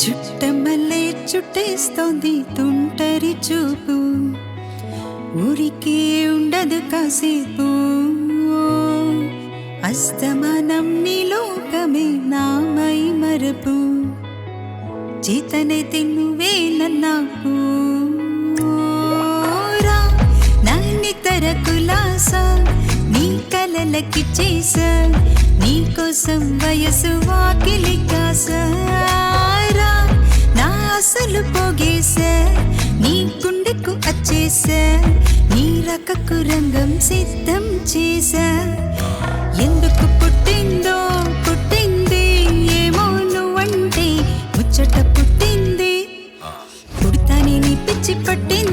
చుట్టమల్లే చుట్టేస్తోంది తుంటరి చూపు, ఊరికే ఉండదు కాసేపు. అస్తమానం నీ లోకమే నామై మరపు, చేతనైతే నువ్వే నన్నాకు. నాన్నితర కులాస నీ కలలకి చేసా, నీ కోసం వయసు వాకిలి కాసా. నా అసలు పోగేసా, నీ గుండెకు అచ్చేసా, నీ రకకు రంగం సిద్ధం చేసా. ఎందుకు పుట్టిందో పుట్టింది ఏమో నువ్వంటే ముచ్చట పుట్టింది, పుడతానే నీ పిచ్చి పట్టింది.